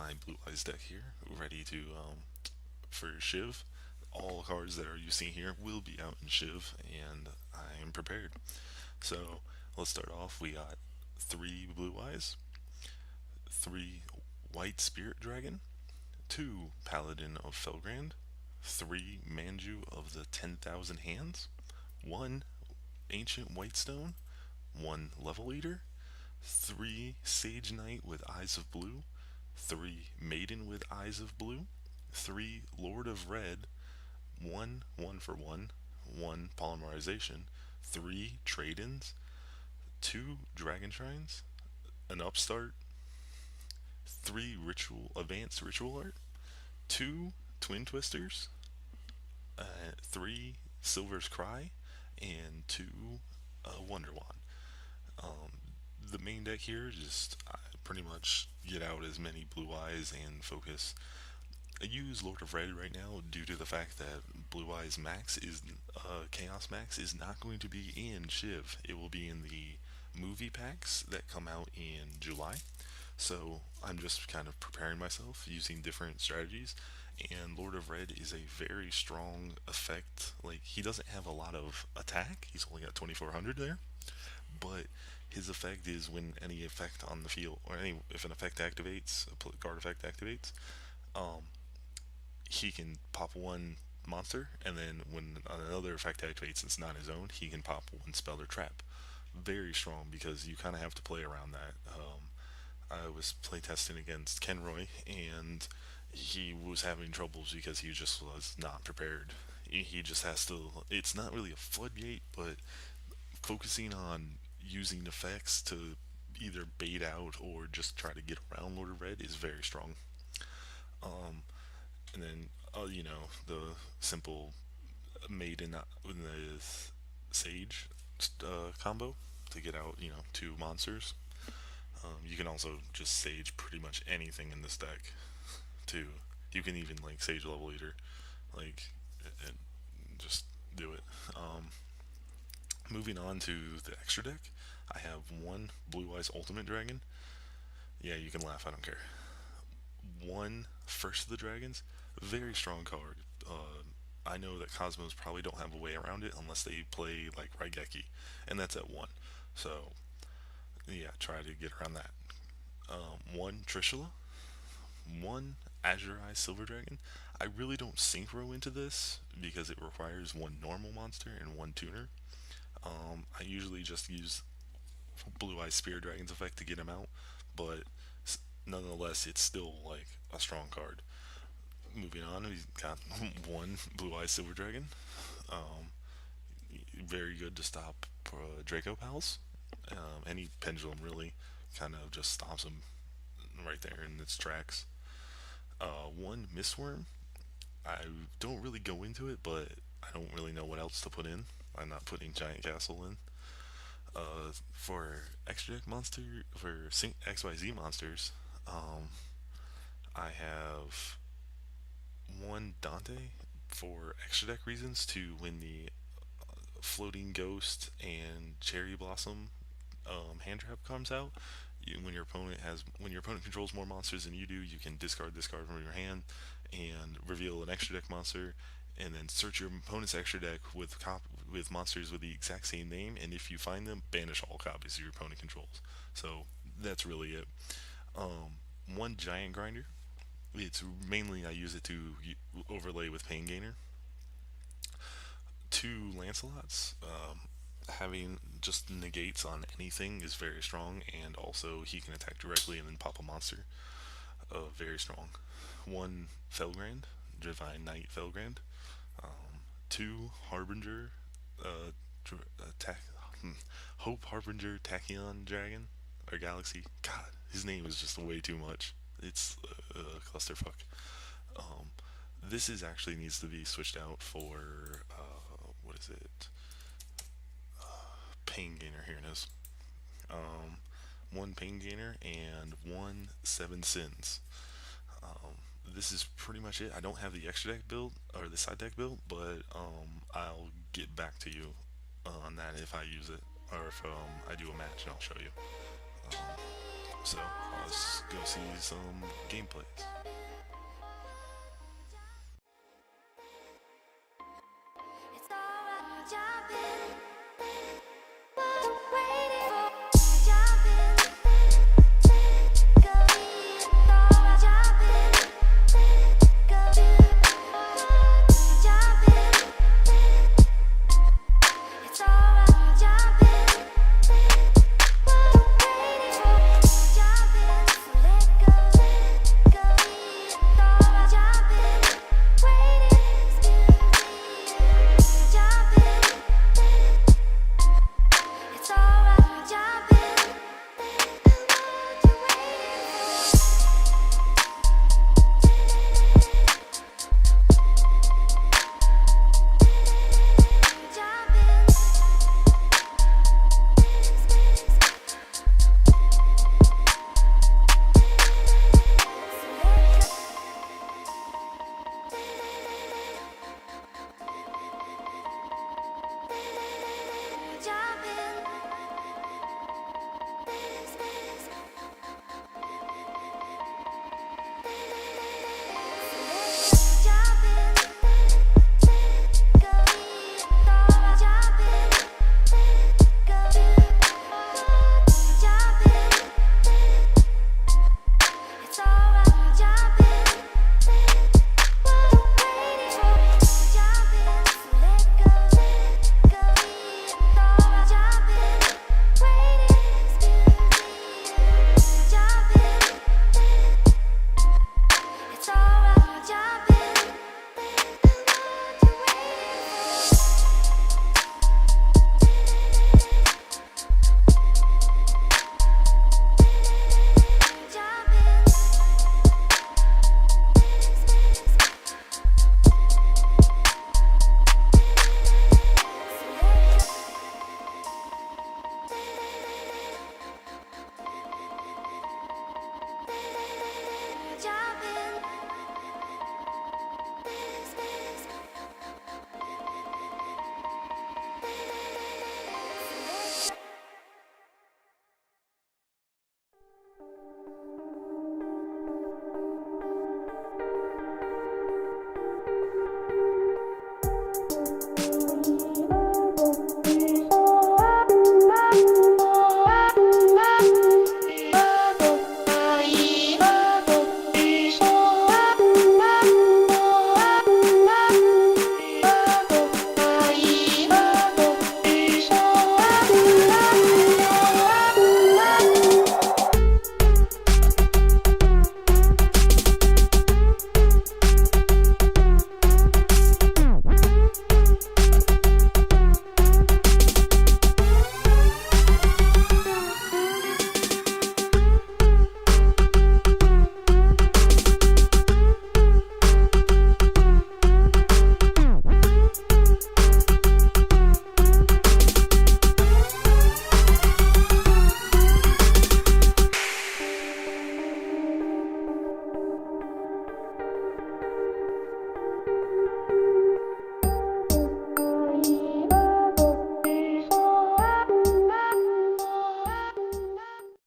my BlueEyes.Dek here, ready to for Shiv. All cards that are you see here will be out in Shiv, and I am prepared. So let's start off. We got three Blue Eyes, three White Spirit Dragon, two Paladin of Felgrand, three Manju of the 10,000 Hands, one Ancient Whitestone, one Level Eater, three Sage Knight with Eyes of Blue, three Maiden with Eyes of Blue, three Lord of Red, one for one Polymerization, three Trade-ins, two Dragon Shrines, an Upstart, three Ritual Advanced Ritual Art, two Twin Twisters, three Silver's Cry, and two Wonder Wand. The main deck here, just pretty much get out as many blue eyes and focus. I use Lord of Red right now due to the fact that Blue Eyes Max is Chaos Max is not going to be in Shiv. It will be in the movie packs that come out in July. So I'm just kind of preparing myself using different strategies. And Lord of Red is a very strong effect. Like, he doesn't have a lot of attack. He's only got 2400 there, but his effect is when any effect on the field, or any if an effect activates, a guard effect activates, um, he can pop one monster, and then when another effect activates, it's not his own, he can pop one spell or trap. Very strong because you kind of have to play around that. I was playtesting against Kenroy, and he was having troubles because he just was not prepared. He just has to. It's not really a floodgate, but focusing on using effects to either bait out or just try to get around Lord of Red is very strong. And then, the simple maiden with the sage combo to get out, two monsters. You can also just sage pretty much anything in this deck. Too, you can even like sage level leader, like, and just do it. Moving on to the extra deck, I have one Blue Eyes Ultimate Dragon. Yeah, you can laugh. I don't care. One First of the Dragons, very strong card. I know that Cosmos probably don't have a way around it unless they play like Raigeki, and that's at one. So yeah, try to get around that. One Trishula, one Azure Eye Silver Dragon. I really don't synchro into this because it requires one normal monster and one tuner. I usually just use Blue Eye Spear Dragon's effect to get him out, but nonetheless, it's still like a strong card. Moving on, we've got one Blue Eye Silver Dragon. Um, Very good to stop Draco Pals. Any pendulum really kind of just stops him right there in its tracks. One Mistworm. I don't really go into it, but I don't really know what else to put in. I'm not putting Giant Castle in. For extra deck monster for XYZ monsters, I have one Dante for extra deck reasons to win the Floating Ghost and Cherry Blossom hand trap comes out. When your opponent controls more monsters than you do, you can discard this card from your hand and reveal an extra deck monster, and then search your opponent's extra deck with monsters with the exact same name, and if you find them, banish all copies your opponent controls. So that's really it. One Giant Grinder. It's mainly I use it to overlay with Pain Gainer. Two Lancelots. Having just negates on anything is very strong, and also he can attack directly and then pop a monster. Very strong. One Felgrand, Divine Knight Felgrand. Two Harbinger, uh, hmm, Hope Harbinger Tachyon Dragon or Galaxy. God, his name is just way too much. It's a clusterfuck. Um, this is actually needs to be switched out for what is it? Pain Gainer. Here it is. Um, One Pain Gainer and one Seven Sins. This is pretty much it. I don't have the extra deck build or the side deck build, but I'll get back to you on that if I use it or if I do a match, and I'll show you. So let's go see some gameplays.